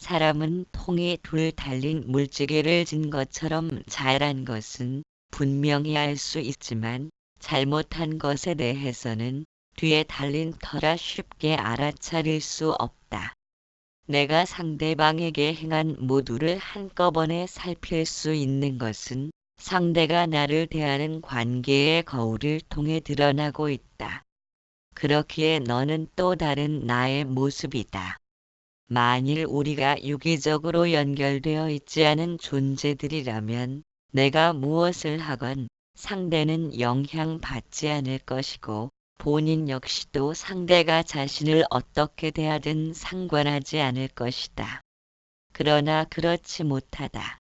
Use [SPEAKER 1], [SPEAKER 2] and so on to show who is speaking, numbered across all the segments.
[SPEAKER 1] 사람은 통이 둘 달린 물지개를 진 것처럼 잘한 것은 분명히 알 수 있지만 잘못한 것에 대해서는 뒤에 달린 터라 쉽게 알아차릴 수 없다. 내가 상대방에게 행한 모두를 한꺼번에 살필 수 있는 것은 상대가 나를 대하는 관계의 거울을 통해 드러나고 있다. 그렇기에 너는 또 다른 나의 모습이다. 만일 우리가 유기적으로 연결되어 있지 않은 존재들이라면 내가 무엇을 하건 상대는 영향받지 않을 것이고 본인 역시도 상대가 자신을 어떻게 대하든 상관하지 않을 것이다. 그러나 그렇지 못하다.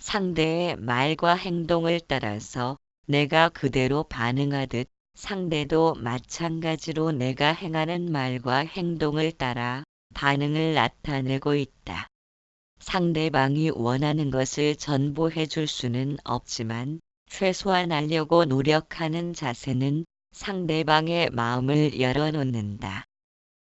[SPEAKER 1] 상대의 말과 행동을 따라서 내가 그대로 반응하듯 상대도 마찬가지로 내가 행하는 말과 행동을 따라 반응을 나타내고 있다. 상대방이 원하는 것을 전부 해줄 수는 없지만 최소한 하려고 노력하는 자세는 상대방의 마음을 열어놓는다.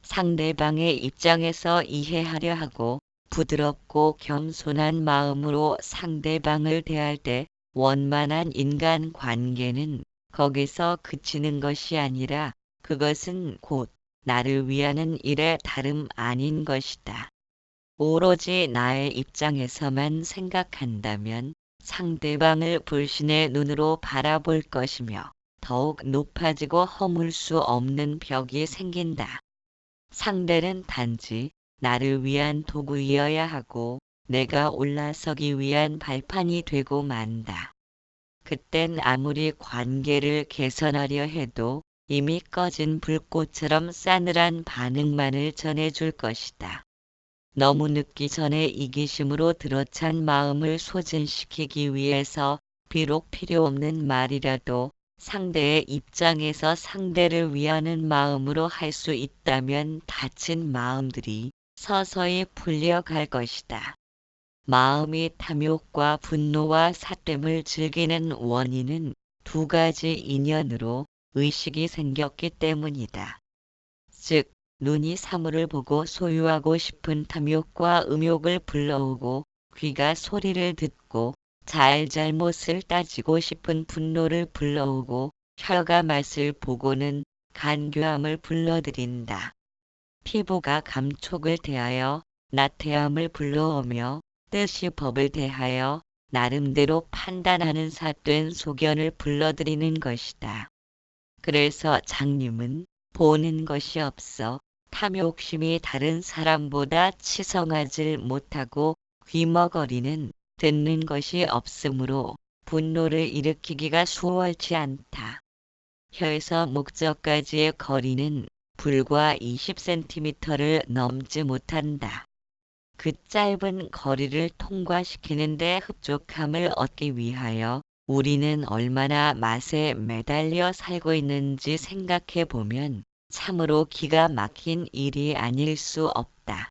[SPEAKER 1] 상대방의 입장에서 이해하려 하고 부드럽고 겸손한 마음으로 상대방을 대할 때 원만한 인간 관계는 거기서 그치는 것이 아니라 그것은 곧 나를 위하는 일에 다름 아닌 것이다. 오로지 나의 입장에서만 생각한다면 상대방을 불신의 눈으로 바라볼 것이며 더욱 높아지고 허물 수 없는 벽이 생긴다. 상대는 단지 나를 위한 도구이어야 하고 내가 올라서기 위한 발판이 되고 만다. 그땐 아무리 관계를 개선하려 해도 이미 꺼진 불꽃처럼 싸늘한 반응만을 전해줄 것이다. 너무 늦기 전에 이기심으로 들어찬 마음을 소진시키기 위해서 비록 필요 없는 말이라도 상대의 입장에서 상대를 위하는 마음으로 할 수 있다면 다친 마음들이 서서히 풀려갈 것이다. 마음이 탐욕과 분노와 사됨을 즐기는 원인은 두 가지 인연으로 의식이 생겼기 때문이다. 즉, 눈이 사물을 보고 소유하고 싶은 탐욕과 음욕을 불러오고 귀가 소리를 듣고 잘잘못을 따지고 싶은 분노를 불러오고 혀가 맛을 보고는 간교함을 불러들인다. 피부가 감촉을 대하여 나태함을 불러오며 뜻이 법을 대하여 나름대로 판단하는 삿된 소견을 불러들이는 것이다. 그래서 장님은 보는 것이 없어 탐욕심이 다른 사람보다 치성하질 못하고 귀머거리는 듣는 것이 없으므로 분노를 일으키기가 수월치 않다. 혀에서 목젖까지의 거리는 불과 20cm를 넘지 못한다. 그 짧은 거리를 통과시키는데 흡족함을 얻기 위하여 우리는 얼마나 맛에 매달려 살고 있는지 생각해 보면 참으로 기가 막힌 일이 아닐 수 없다.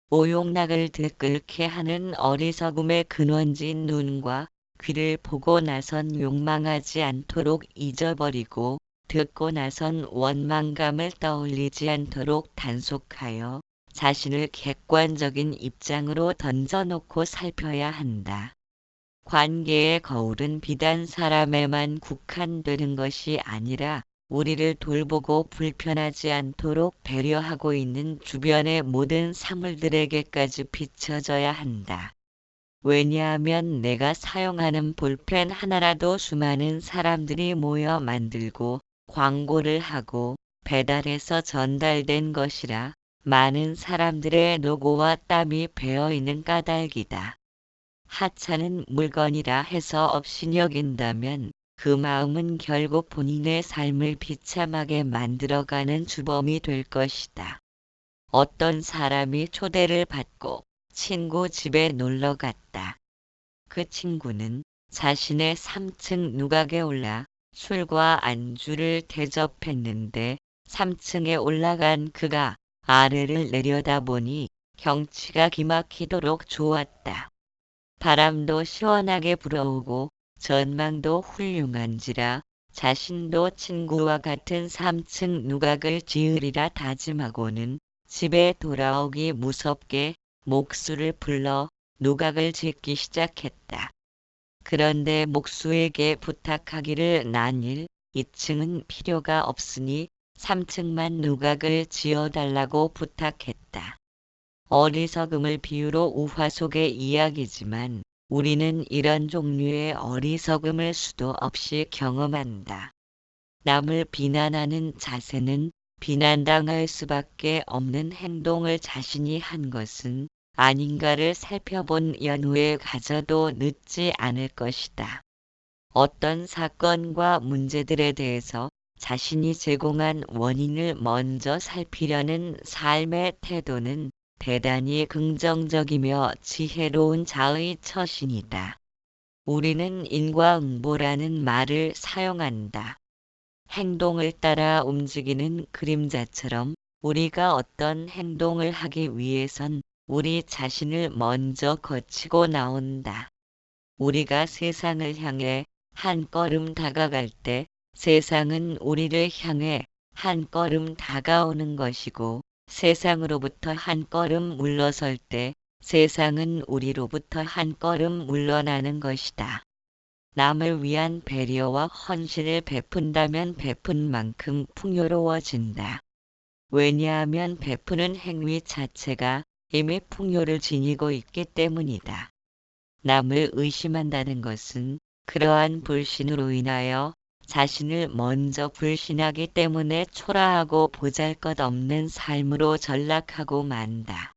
[SPEAKER 1] 오용락을 들끓게 하는 어리석음의 근원진 눈과 귀를 보고 나선 욕망하지 않도록 잊어버리고 듣고 나선 원망감을 떠올리지 않도록 단속하여 자신을 객관적인 입장으로 던져놓고 살펴야 한다. 관계의 거울은 비단 사람에만 국한되는 것이 아니라 우리를 돌보고 불편하지 않도록 배려하고 있는 주변의 모든 사물들에게까지 비춰져야 한다. 왜냐하면 내가 사용하는 볼펜 하나라도 수많은 사람들이 모여 만들고 광고를 하고 배달해서 전달된 것이라 많은 사람들의 노고와 땀이 배어있는 까닭이다. 하찮은 물건이라 해서 없이 여긴다면 그 마음은 결국 본인의 삶을 비참하게 만들어가는 주범이 될 것이다. 어떤 사람이 초대를 받고 친구 집에 놀러 갔다. 그 친구는 자신의 3층 누각에 올라 술과 안주를 대접했는데 3층에 올라간 그가 아래를 내려다보니 경치가 기막히도록 좋았다. 바람도 시원하게 불어오고 전망도 훌륭한지라 자신도 친구와 같은 3층 누각을 지으리라 다짐하고는 집에 돌아오기 무섭게 목수를 불러 누각을 짓기 시작했다. 그런데 목수에게 부탁하기를 난 1, 2층은 필요가 없으니 3층만 누각을 지어달라고 부탁했다. 어리석음을 비유로 우화 속의 이야기지만 우리는 이런 종류의 어리석음을 수도 없이 경험한다. 남을 비난하는 자세는 비난당할 수밖에 없는 행동을 자신이 한 것은 아닌가를 살펴본 연후에 가져도 늦지 않을 것이다. 어떤 사건과 문제들에 대해서 자신이 제공한 원인을 먼저 살피려는 삶의 태도는 대단히 긍정적이며 지혜로운 자의 처신이다. 우리는 인과응보라는 말을 사용한다. 행동을 따라 움직이는 그림자처럼 우리가 어떤 행동을 하기 위해선 우리 자신을 먼저 거치고 나온다. 우리가 세상을 향해 한 걸음 다가갈 때 세상은 우리를 향해 한 걸음 다가오는 것이고 세상으로부터 한 걸음 물러설 때 세상은 우리로부터 한 걸음 물러나는 것이다. 남을 위한 배려와 헌신을 베푼다면 베푼 만큼 풍요로워진다. 왜냐하면 베푸는 행위 자체가 이미 풍요를 지니고 있기 때문이다. 남을 의심한다는 것은 그러한 불신으로 인하여 자신을 먼저 불신하기 때문에 초라하고 보잘것없는 삶으로 전락하고 만다.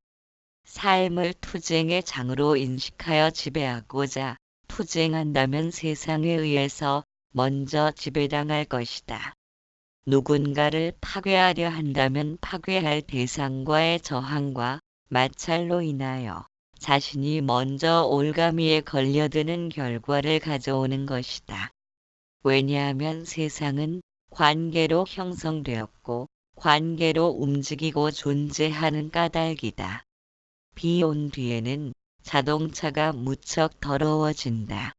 [SPEAKER 1] 삶을 투쟁의 장으로 인식하여 지배하고자 투쟁한다면 세상에 의해서 먼저 지배당할 것이다. 누군가를 파괴하려 한다면 파괴할 대상과의 저항과 마찰로 인하여 자신이 먼저 올가미에 걸려드는 결과를 가져오는 것이다. 왜냐하면 세상은 관계로 형성되었고 관계로 움직이고 존재하는 까닭이다. 비 온 뒤에는 자동차가 무척 더러워진다.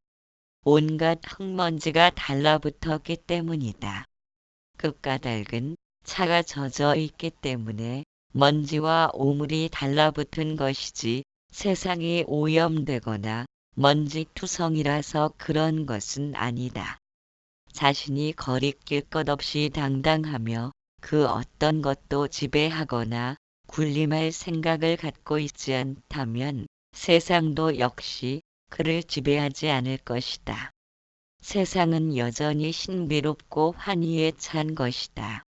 [SPEAKER 1] 온갖 흙먼지가 달라붙었기 때문이다. 그 까닭은 차가 젖어 있기 때문에 먼지와 오물이 달라붙은 것이지 세상이 오염되거나 먼지투성이라서 그런 것은 아니다. 자신이 거리낄 것 없이 당당하며 그 어떤 것도 지배하거나 군림할 생각을 갖고 있지 않다면 세상도 역시 그를 지배하지 않을 것이다. 세상은 여전히 신비롭고 환희에 찬 것이다.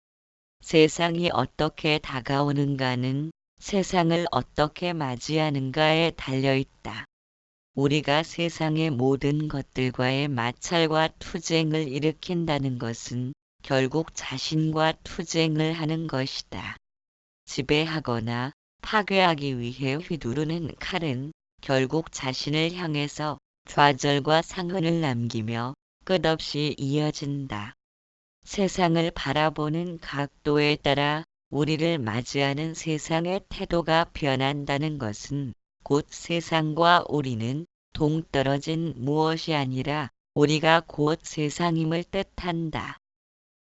[SPEAKER 1] 세상이 어떻게 다가오는가는 세상을 어떻게 맞이하는가에 달려있다. 우리가 세상의 모든 것들과의 마찰과 투쟁을 일으킨다는 것은 결국 자신과 투쟁을 하는 것이다. 지배하거나 파괴하기 위해 휘두르는 칼은 결국 자신을 향해서 좌절과 상흔을 남기며 끝없이 이어진다. 세상을 바라보는 각도에 따라 우리를 맞이하는 세상의 태도가 변한다는 것은 곧 세상과 우리는 동떨어진 무엇이 아니라 우리가 곧 세상임을 뜻한다.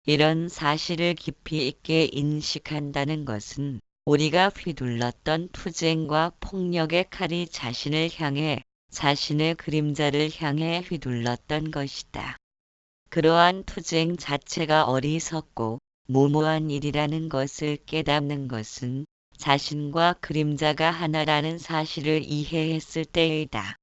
[SPEAKER 1] 이런 사실을 깊이 있게 인식한다는 것은 우리가 휘둘렀던 투쟁과 폭력의 칼이 자신을 향해 자신의 그림자를 향해 휘둘렀던 것이다. 그러한 투쟁 자체가 어리석고 무모한 일이라는 것을 깨닫는 것은 자신과 그림자가 하나라는 사실을 이해했을 때이다.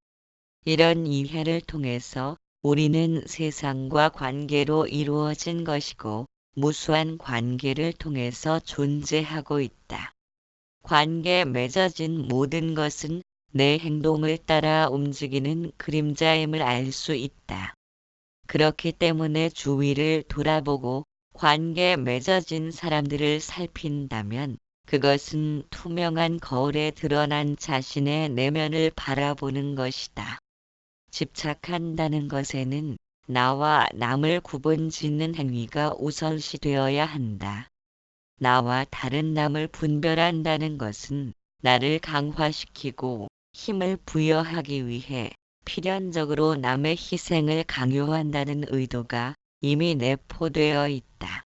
[SPEAKER 1] 이런 이해를 통해서 우리는 세상과 관계로 이루어진 것이고 무수한 관계를 통해서 존재하고 있다. 관계에 맺어진 모든 것은 내 행동을 따라 움직이는 그림자임을 알 수 있다. 그렇기 때문에 주위를 돌아보고 관계에 맺어진 사람들을 살핀다면 그것은 투명한 거울에 드러난 자신의 내면을 바라보는 것이다. 집착한다는 것에는 나와 남을 구분짓는 행위가 우선시되어야 한다. 나와 다른 남을 분별한다는 것은 나를 강화시키고 힘을 부여하기 위해 필연적으로 남의 희생을 강요한다는 의도가 이미 내포되어 있다.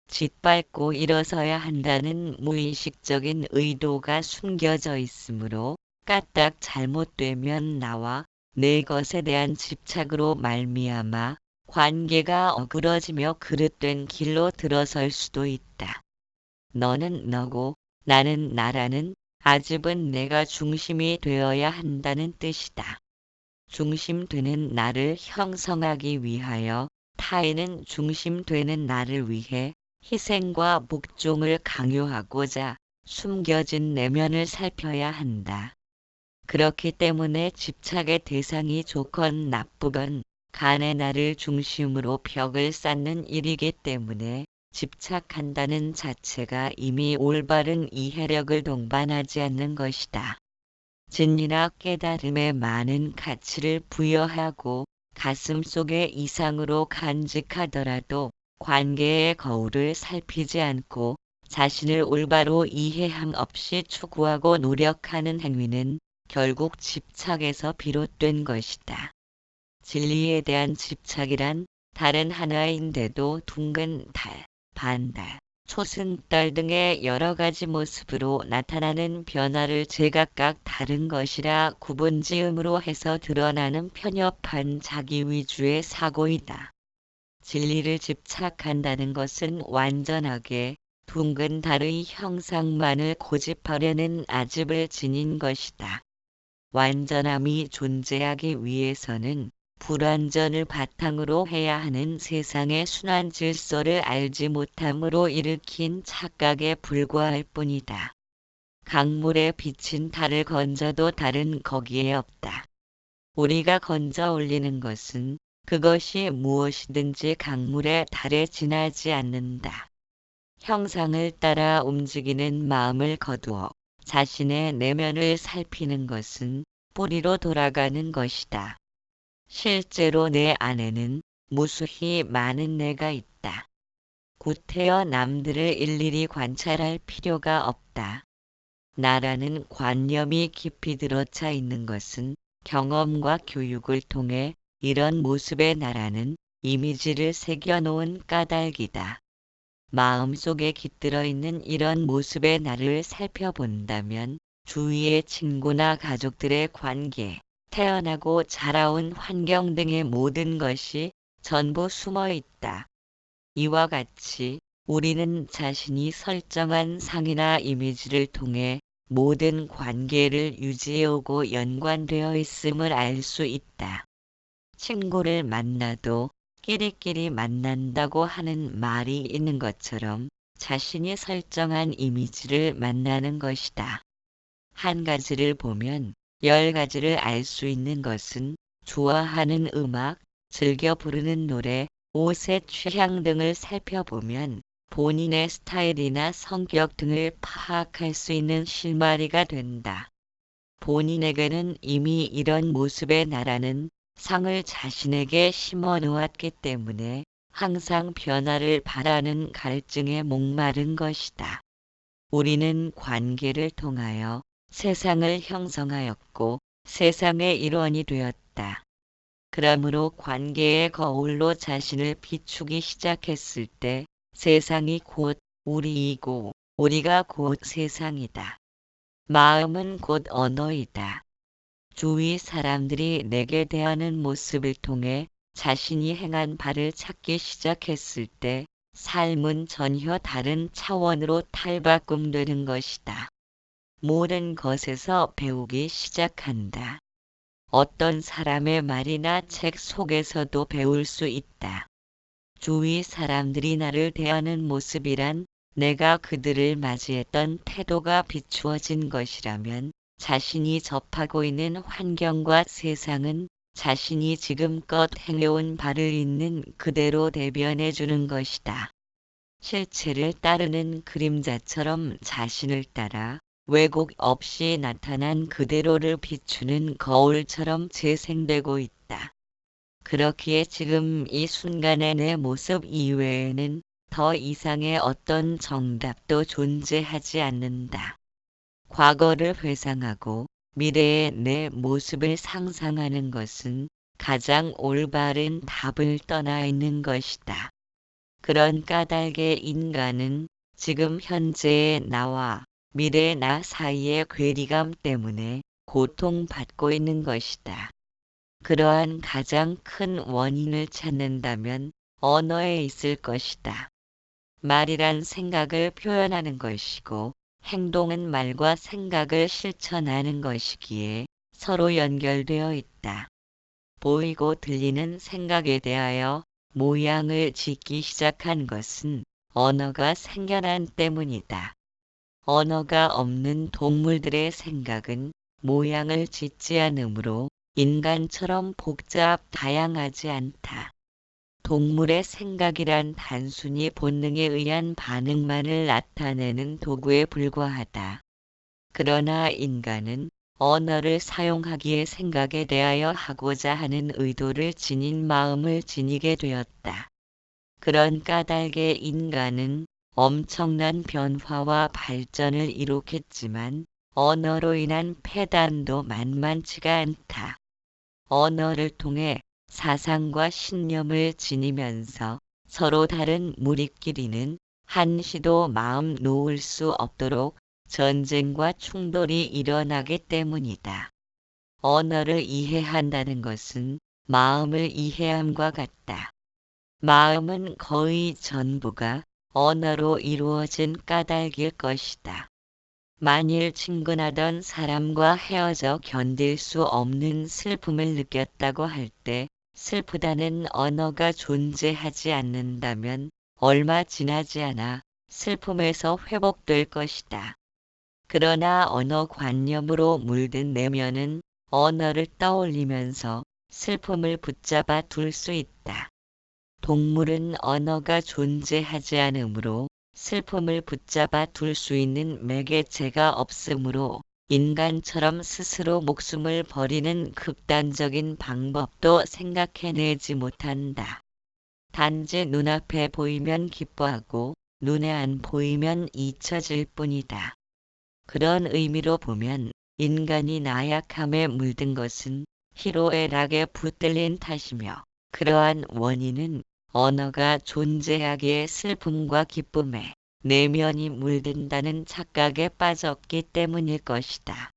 [SPEAKER 1] 짓밟고 일어서야 한다는 무의식적인 의도가 숨겨져 있으므로 까딱 잘못되면 나와 내 것에 대한 집착으로 말미암아 관계가 어그러지며 그릇된 길로 들어설 수도 있다. 너는 너고 나는 나라는 아집은 내가 중심이 되어야 한다는 뜻이다. 중심되는 나를 형성하기 위하여 타인은 중심되는 나를 위해 희생과 복종을 강요하고자 숨겨진 내면을 살펴야 한다. 그렇기 때문에 집착의 대상이 좋건 나쁘건 간에 나를 중심으로 벽을 쌓는 일이기 때문에 집착한다는 자체가 이미 올바른 이해력을 동반하지 않는 것이다. 진리나 깨달음에 많은 가치를 부여하고 가슴 속에 이상으로 간직하더라도 관계의 거울을 살피지 않고 자신을 올바로 이해함 없이 추구하고 노력하는 행위는 결국 집착에서 비롯된 것이다. 진리에 대한 집착이란 다른 하나인데도 둥근 달, 반달, 초승달 등의 여러 가지 모습으로 나타나는 변화를 제각각 다른 것이라 구분지음으로 해서 드러나는 편협한 자기 위주의 사고이다. 진리를 집착한다는 것은 완전하게 둥근 달의 형상만을 고집하려는 아집을 지닌 것이다. 완전함이 존재하기 위해서는 불완전을 바탕으로 해야 하는 세상의 순환 질서를 알지 못함으로 일으킨 착각에 불과할 뿐이다. 강물에 비친 달을 건져도 달은 거기에 없다. 우리가 건져 올리는 것은 그것이 무엇이든지 강물에 달에 지나지 않는다. 형상을 따라 움직이는 마음을 거두어 자신의 내면을 살피는 것은 뿌리로 돌아가는 것이다. 실제로 내 안에는 무수히 많은 내가 있다. 구태여 남들을 일일이 관찰할 필요가 없다. 나라는 관념이 깊이 들어차 있는 것은 경험과 교육을 통해 이런 모습의 나라는 이미지를 새겨놓은 까닭이다. 마음속에 깃들어 있는 이런 모습의 나를 살펴본다면 주위의 친구나 가족들의 관계, 태어나고 자라온 환경 등의 모든 것이 전부 숨어 있다. 이와 같이 우리는 자신이 설정한 상이나 이미지를 통해 모든 관계를 유지해오고 연관되어 있음을 알 수 있다. 친구를 만나도 끼리끼리 만난다고 하는 말이 있는 것처럼 자신이 설정한 이미지를 만나는 것이다. 한 가지를 보면 10가지를 알 수 있는 것은 좋아하는 음악, 즐겨 부르는 노래, 옷의 취향 등을 살펴보면 본인의 스타일이나 성격 등을 파악할 수 있는 실마리가 된다. 본인에게는 이미 이런 모습의 나라는 상을 자신에게 심어 놓았기 때문에 항상 변화를 바라는 갈증에 목마른 것이다. 우리는 관계를 통하여 세상을 형성하였고 세상의 일원이 되었다. 그러므로 관계의 거울로 자신을 비추기 시작했을 때 세상이 곧 우리이고 우리가 곧 세상이다. 마음은 곧 언어이다. 주위 사람들이 내게 대하는 모습을 통해 자신이 행한 바를 찾기 시작했을 때 삶은 전혀 다른 차원으로 탈바꿈되는 것이다. 모든 것에서 배우기 시작한다. 어떤 사람의 말이나 책 속에서도 배울 수 있다. 주위 사람들이 나를 대하는 모습이란 내가 그들을 맞이했던 태도가 비추어진 것이라면 자신이 접하고 있는 환경과 세상은 자신이 지금껏 행해온 바를 있는 그대로 대변해 주는 것이다. 실체를 따르는 그림자처럼 자신을 따라 왜곡 없이 나타난 그대로를 비추는 거울처럼 재생되고 있다. 그렇기에 지금 이 순간의 내 모습 이외에는 더 이상의 어떤 정답도 존재하지 않는다. 과거를 회상하고 미래의 내 모습을 상상하는 것은 가장 올바른 답을 떠나 있는 것이다. 그런 까닭에 인간은 지금 현재의 나와 미래의 나 사이의 괴리감 때문에 고통받고 있는 것이다. 그러한 가장 큰 원인을 찾는다면 언어에 있을 것이다. 말이란 생각을 표현하는 것이고 행동은 말과 생각을 실천하는 것이기에 서로 연결되어 있다. 보이고 들리는 생각에 대하여 모양을 짓기 시작한 것은 언어가 생겨난 때문이다. 언어가 없는 동물들의 생각은 모양을 짓지 않으므로 인간처럼 복잡 다양하지 않다. 동물의 생각이란 단순히 본능에 의한 반응만을 나타내는 도구에 불과하다. 그러나 인간은 언어를 사용하기에 생각에 대하여 하고자 하는 의도를 지닌 마음을 지니게 되었다. 그런 까닭에 인간은 엄청난 변화와 발전을 이룩했지만 언어로 인한 폐단도 만만치가 않다. 언어를 통해 사상과 신념을 지니면서 서로 다른 무리끼리는 한시도 마음 놓을 수 없도록 전쟁과 충돌이 일어나기 때문이다. 언어를 이해한다는 것은 마음을 이해함과 같다. 마음은 거의 전부가 언어로 이루어진 까닭일 것이다. 만일 친근하던 사람과 헤어져 견딜 수 없는 슬픔을 느꼈다고 할 때 슬프다는 언어가 존재하지 않는다면 얼마 지나지 않아 슬픔에서 회복될 것이다. 그러나 언어관념으로 물든 내면은 언어를 떠올리면서 슬픔을 붙잡아 둘 수 있다. 동물은 언어가 존재하지 않으므로 슬픔을 붙잡아 둘 수 있는 매개체가 없으므로 인간처럼 스스로 목숨을 버리는 극단적인 방법도 생각해내지 못한다. 단지 눈앞에 보이면 기뻐하고 눈에 안 보이면 잊혀질 뿐이다. 그런 의미로 보면 인간이 나약함에 물든 것은 희로애락에 붙들린 탓이며 그러한 원인은 언어가 존재하기에 슬픔과 기쁨에 내면이 물든다는 착각에 빠졌기 때문일 것이다.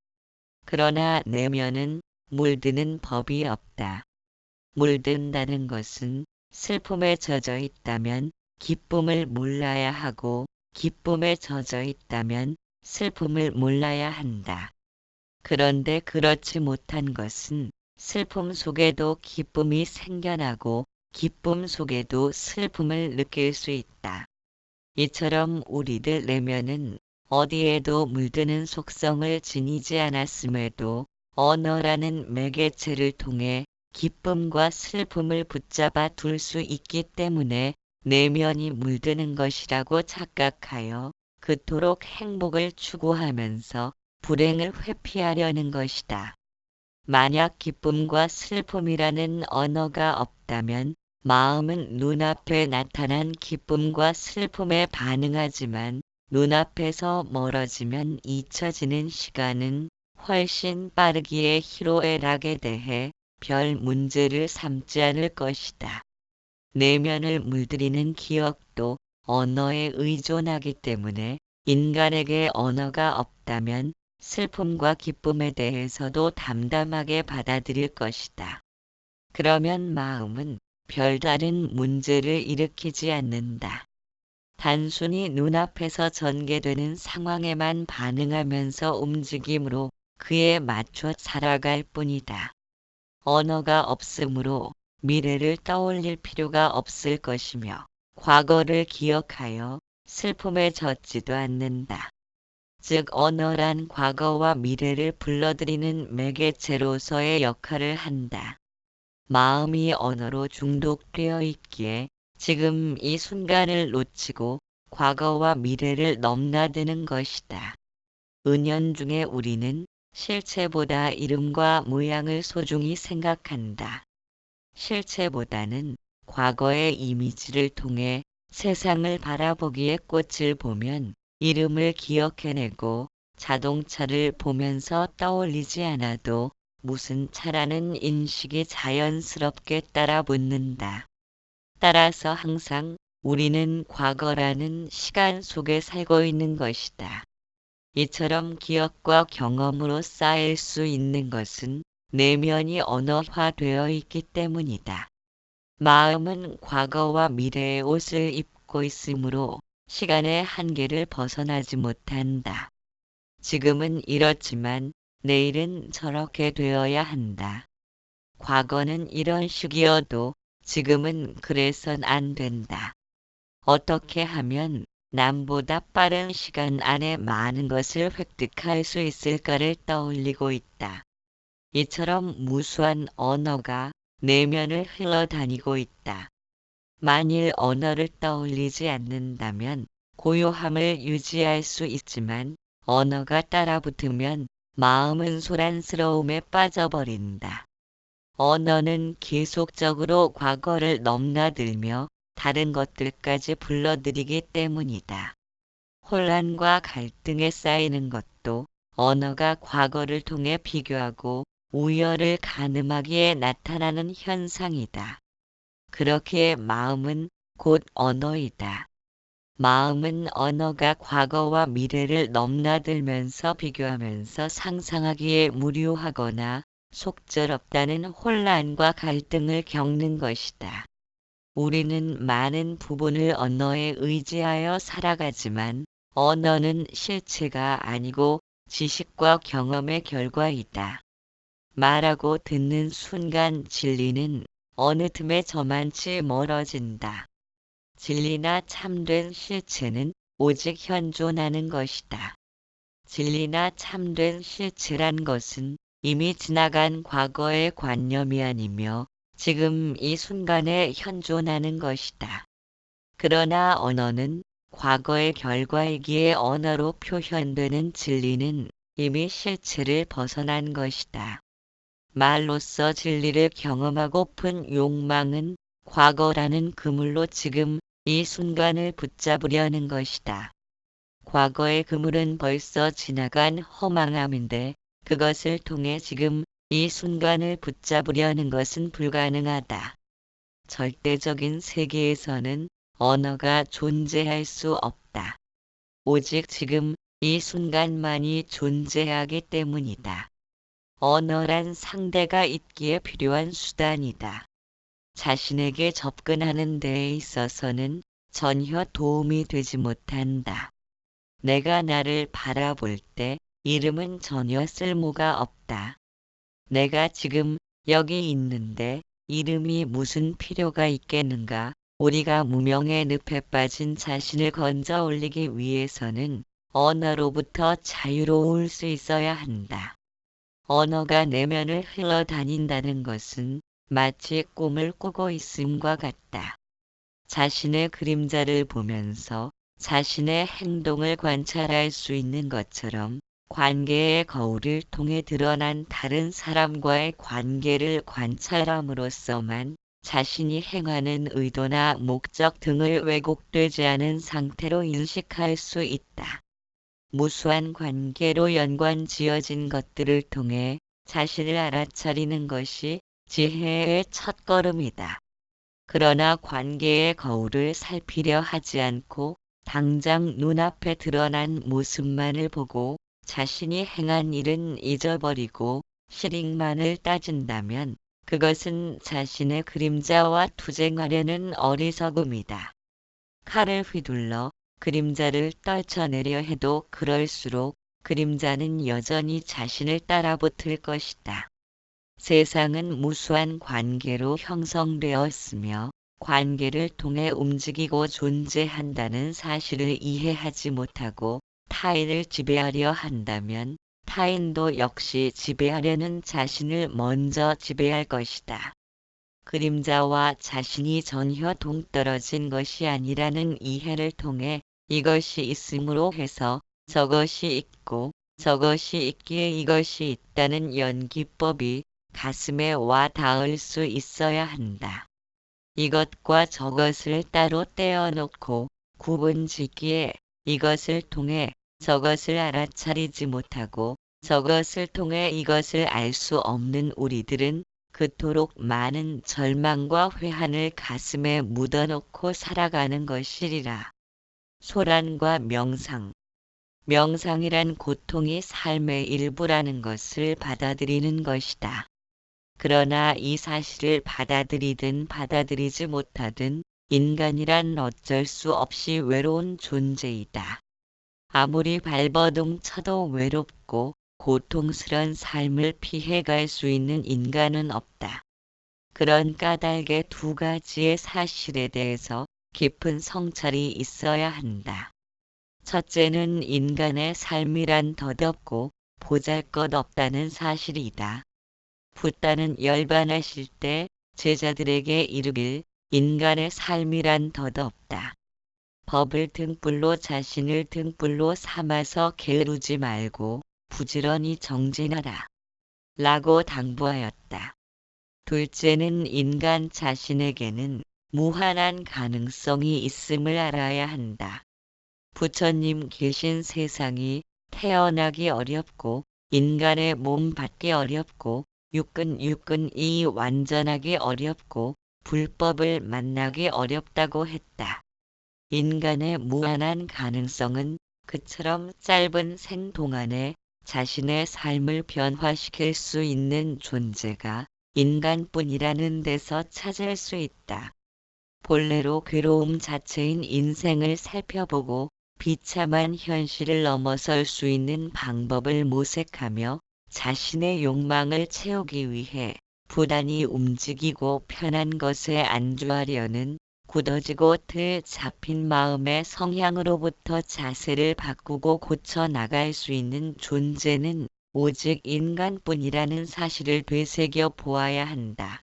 [SPEAKER 1] 그러나 내면은 물드는 법이 없다. 물든다는 것은 슬픔에 젖어 있다면 기쁨을 몰라야 하고 기쁨에 젖어 있다면 슬픔을 몰라야 한다. 그런데 그렇지 못한 것은 슬픔 속에도 기쁨이 생겨나고 기쁨 속에도 슬픔을 느낄 수 있다. 이처럼 우리들 내면은 어디에도 물드는 속성을 지니지 않았음에도 언어라는 매개체를 통해 기쁨과 슬픔을 붙잡아 둘 수 있기 때문에 내면이 물드는 것이라고 착각하여 그토록 행복을 추구하면서 불행을 회피하려는 것이다. 만약 기쁨과 슬픔이라는 언어가 없다면 마음은 눈앞에 나타난 기쁨과 슬픔에 반응하지만 눈앞에서 멀어지면 잊혀지는 시간은 훨씬 빠르기에 희로애락에 대해 별 문제를 삼지 않을 것이다. 내면을 물들이는 기억도 언어에 의존하기 때문에 인간에게 언어가 없다면 슬픔과 기쁨에 대해서도 담담하게 받아들일 것이다. 그러면 마음은 별다른 문제를 일으키지 않는다. 단순히 눈앞에서 전개되는 상황에만 반응하면서 움직임으로 그에 맞춰 살아갈 뿐이다. 언어가 없으므로 미래를 떠올릴 필요가 없을 것이며 과거를 기억하여 슬픔에 젖지도 않는다. 즉 언어란 과거와 미래를 불러들이는 매개체로서의 역할을 한다. 마음이 언어로 중독되어 있기에 지금 이 순간을 놓치고 과거와 미래를 넘나드는 것이다. 은연중에 우리는 실체보다 이름과 모양을 소중히 생각한다. 실체보다는 과거의 이미지를 통해 세상을 바라보기에 꽃을 보면 이름을 기억해내고 자동차를 보면서 떠올리지 않아도 무슨 차라는 인식이 자연스럽게 따라 붙는다. 따라서 항상 우리는 과거라는 시간 속에 살고 있는 것이다. 이처럼 기억과 경험으로 쌓일 수 있는 것은 내면이 언어화되어 있기 때문이다. 마음은 과거와 미래의 옷을 입고 있으므로 시간의 한계를 벗어나지 못한다. 지금은 이렇지만 내일은 저렇게 되어야 한다. 과거는 이런 식이어도 지금은 그래선 안 된다. 어떻게 하면 남보다 빠른 시간 안에 많은 것을 획득할 수 있을까를 떠올리고 있다. 이처럼 무수한 언어가 내면을 흘러다니고 있다. 만일 언어를 떠올리지 않는다면 고요함을 유지할 수 있지만 언어가 따라붙으면 마음은 소란스러움에 빠져버린다. 언어는 계속적으로 과거를 넘나들며 다른 것들까지 불러들이기 때문이다. 혼란과 갈등에 쌓이는 것도 언어가 과거를 통해 비교하고 우열을 가늠하기에 나타나는 현상이다. 그렇기에 마음은 곧 언어이다. 마음은 언어가 과거와 미래를 넘나들면서 비교하면서 상상하기에 무료하거나 속절없다는 혼란과 갈등을 겪는 것이다. 우리는 많은 부분을 언어에 의지하여 살아가지만 언어는 실체가 아니고 지식과 경험의 결과이다. 말하고 듣는 순간 진리는 어느 틈에 저만치 멀어진다. 진리나 참된 실체는 오직 현존하는 것이다. 진리나 참된 실체란 것은 이미 지나간 과거의 관념이 아니며 지금 이 순간에 현존하는 것이다. 그러나 언어는 과거의 결과이기에 언어로 표현되는 진리는 이미 실체를 벗어난 것이다. 말로써 진리를 경험하고픈 욕망은 과거라는 그물로 지금 이 순간을 붙잡으려는 것이다. 과거의 그물은 벌써 지나간 허망함인데 그것을 통해 지금 이 순간을 붙잡으려는 것은 불가능하다. 절대적인 세계에서는 언어가 존재할 수 없다. 오직 지금 이 순간만이 존재하기 때문이다. 언어란 상대가 있기에 필요한 수단이다. 자신에게 접근하는 데에 있어서는 전혀 도움이 되지 못한다. 내가 나를 바라볼 때 이름은 전혀 쓸모가 없다. 내가 지금 여기 있는데 이름이 무슨 필요가 있겠는가? 우리가 무명의 늪에 빠진 자신을 건져 올리기 위해서는 언어로부터 자유로울 수 있어야 한다. 언어가 내면을 흘러다닌다는 것은 마치 꿈을 꾸고 있음과 같다. 자신의 그림자를 보면서 자신의 행동을 관찰할 수 있는 것처럼 관계의 거울을 통해 드러난 다른 사람과의 관계를 관찰함으로써만 자신이 행하는 의도나 목적 등을 왜곡되지 않은 상태로 인식할 수 있다. 무수한 관계로 연관지어진 것들을 통해 자신을 알아차리는 것이 지혜의 첫걸음이다. 그러나 관계의 거울을 살피려 하지 않고 당장 눈앞에 드러난 모습만을 보고 자신이 행한 일은 잊어버리고 실익만을 따진다면 그것은 자신의 그림자와 투쟁하려는 어리석음이다. 칼을 휘둘러 그림자를 떨쳐내려 해도 그럴수록 그림자는 여전히 자신을 따라붙을 것이다. 세상은 무수한 관계로 형성되었으며 관계를 통해 움직이고 존재한다는 사실을 이해하지 못하고 타인을 지배하려 한다면 타인도 역시 지배하려는 자신을 먼저 지배할 것이다. 그림자와 자신이 전혀 동떨어진 것이 아니라는 이해를 통해 이것이 있음으로 해서 저것이 있고 저것이 있기에 이것이 있다는 연기법이 가슴에 와 닿을 수 있어야 한다. 이것과 저것을 따로 떼어놓고 구분짓기에 이것을 통해 저것을 알아차리지 못하고 저것을 통해 이것을 알 수 없는 우리들은 그토록 많은 절망과 회한을 가슴에 묻어놓고 살아가는 것이리라. 소란과 명상. 명상이란 고통이 삶의 일부라는 것을 받아들이는 것이다. 그러나 이 사실을 받아들이든 받아들이지 못하든 인간이란 어쩔 수 없이 외로운 존재이다. 아무리 발버둥 쳐도 외롭고 고통스런 삶을 피해갈 수 있는 인간은 없다. 그런 까닭의 두 가지의 사실에 대해서 깊은 성찰이 있어야 한다. 첫째는 인간의 삶이란 덧없고 보잘것없다는 사실이다. 붓다는 열반하실 때 제자들에게 이르길 인간의 삶이란 덧없다. 법을 등불로 자신을 등불로 삼아서 게으르지 말고 부지런히 정진하라. 라고 당부하였다. 둘째는 인간 자신에게는 무한한 가능성이 있음을 알아야 한다. 부처님 계신 세상이 태어나기 어렵고 인간의 몸 받기 어렵고 육근이 완전하기 어렵고 불법을 만나기 어렵다고 했다. 인간의 무한한 가능성은 그처럼 짧은 생 동안에 자신의 삶을 변화시킬 수 있는 존재가 인간뿐이라는 데서 찾을 수 있다. 본래로 괴로움 자체인 인생을 살펴보고 비참한 현실을 넘어설 수 있는 방법을 모색하며 자신의 욕망을 채우기 위해 부단히 움직이고 편한 것에 안주하려는 굳어지고 틀 잡힌 마음의 성향으로부터 자세를 바꾸고 고쳐 나갈 수 있는 존재는 오직 인간뿐이라는 사실을 되새겨 보아야 한다.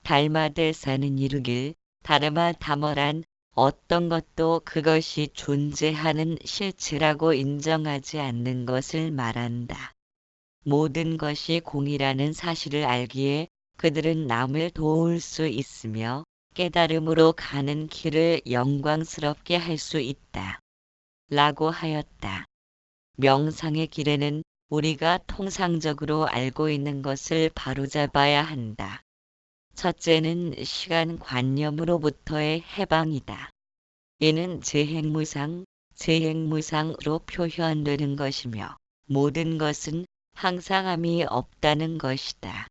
[SPEAKER 1] 달마대사는 이르길 다르마 다머란 어떤 것도 그것이 존재하는 실체라고 인정하지 않는 것을 말한다. 모든 것이 공이라는 사실을 알기에 그들은 남을 도울 수 있으며 깨달음으로 가는 길을 영광스럽게 할 수 있다. 라고 하였다. 명상의 길에는 우리가 통상적으로 알고 있는 것을 바로잡아야 한다. 첫째는 시간관념으로부터의 해방이다. 이는 재행무상으로 표현되는 것이며 모든 것은 항상함이 없다는 것이다.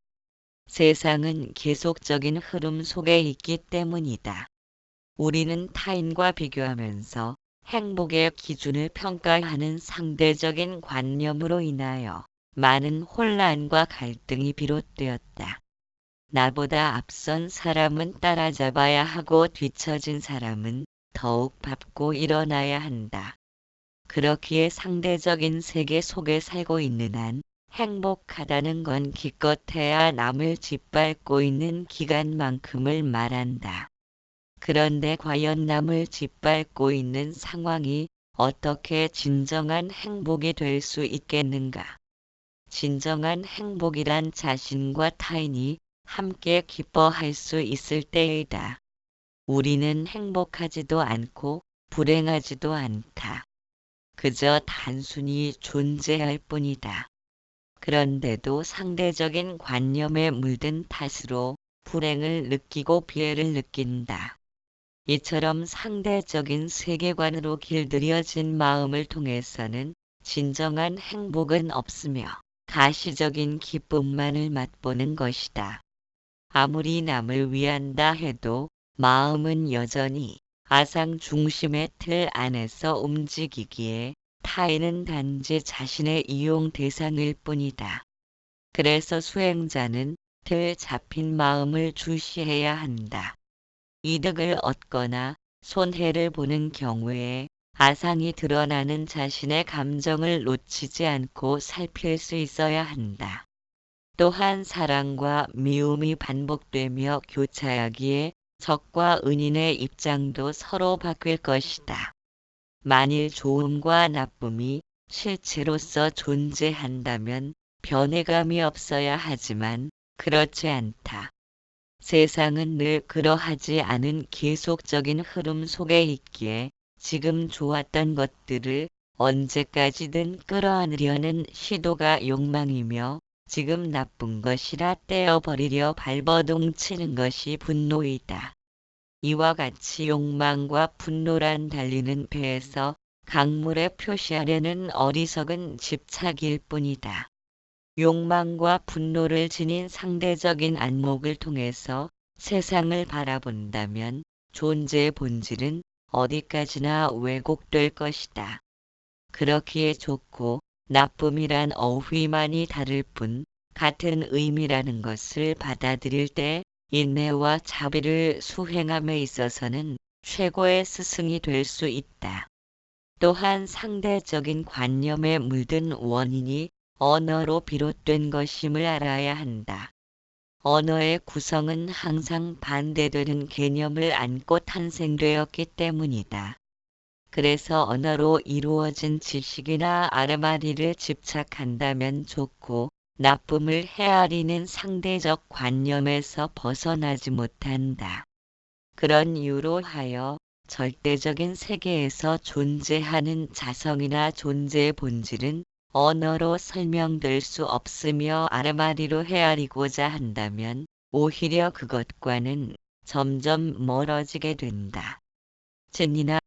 [SPEAKER 1] 세상은 계속적인 흐름 속에 있기 때문이다. 우리는 타인과 비교하면서 행복의 기준을 평가하는 상대적인 관념으로 인하여 많은 혼란과 갈등이 비롯되었다. 나보다 앞선 사람은 따라잡아야 하고 뒤처진 사람은 더욱 밟고 일어나야 한다. 그렇기에 상대적인 세계 속에 살고 있는 한 행복하다는 건 기껏해야 남을 짓밟고 있는 기간만큼을 말한다. 그런데 과연 남을 짓밟고 있는 상황이 어떻게 진정한 행복이 될 수 있겠는가? 진정한 행복이란 자신과 타인이 함께 기뻐할 수 있을 때이다. 우리는 행복하지도 않고 불행하지도 않다. 그저 단순히 존재할 뿐이다. 그런데도 상대적인 관념에 물든 탓으로 불행을 느끼고 피해를 느낀다. 이처럼 상대적인 세계관으로 길들여진 마음을 통해서는 진정한 행복은 없으며 가시적인 기쁨만을 맛보는 것이다. 아무리 남을 위한다 해도 마음은 여전히 아상 중심의 틀 안에서 움직이기에 타인은 단지 자신의 이용 대상일 뿐이다. 그래서 수행자는 틀 잡힌 마음을 주시해야 한다. 이득을 얻거나 손해를 보는 경우에 아상이 드러나는 자신의 감정을 놓치지 않고 살필 수 있어야 한다. 또한 사랑과 미움이 반복되며 교차하기에 적과 은인의 입장도 서로 바뀔 것이다. 만일 좋음과 나쁨이 실체로서 존재한다면 변해감이 없어야 하지만 그렇지 않다. 세상은 늘 그러하지 않은 계속적인 흐름 속에 있기에 지금 좋았던 것들을 언제까지든 끌어안으려는 시도가 욕망이며 지금 나쁜 것이라 떼어버리려 발버둥 치는 것이 분노이다. 이와 같이 욕망과 분노란 달리는 배에서 강물에 표시하려는 어리석은 집착일 뿐이다. 욕망과 분노를 지닌 상대적인 안목을 통해서 세상을 바라본다면 존재의 본질은 어디까지나 왜곡될 것이다. 그렇기에 좋고 나쁨이란 어휘만이 다를 뿐 같은 의미라는 것을 받아들일 때 인내와 자비를 수행함에 있어서는 최고의 스승이 될 수 있다. 또한 상대적인 관념에 물든 원인이 언어로 비롯된 것임을 알아야 한다. 언어의 구성은 항상 반대되는 개념을 안고 탄생되었기 때문이다. 그래서 언어로 이루어진 지식이나 아르마리를 집착한다면 좋고 나쁨을 헤아리는 상대적 관념에서 벗어나지 못한다. 그런 이유로 하여 절대적인 세계에서 존재하는 자성이나 존재의 본질은 언어로 설명될 수 없으며 아르마리로 헤아리고자 한다면 오히려 그것과는 점점 멀어지게 된다. 진리나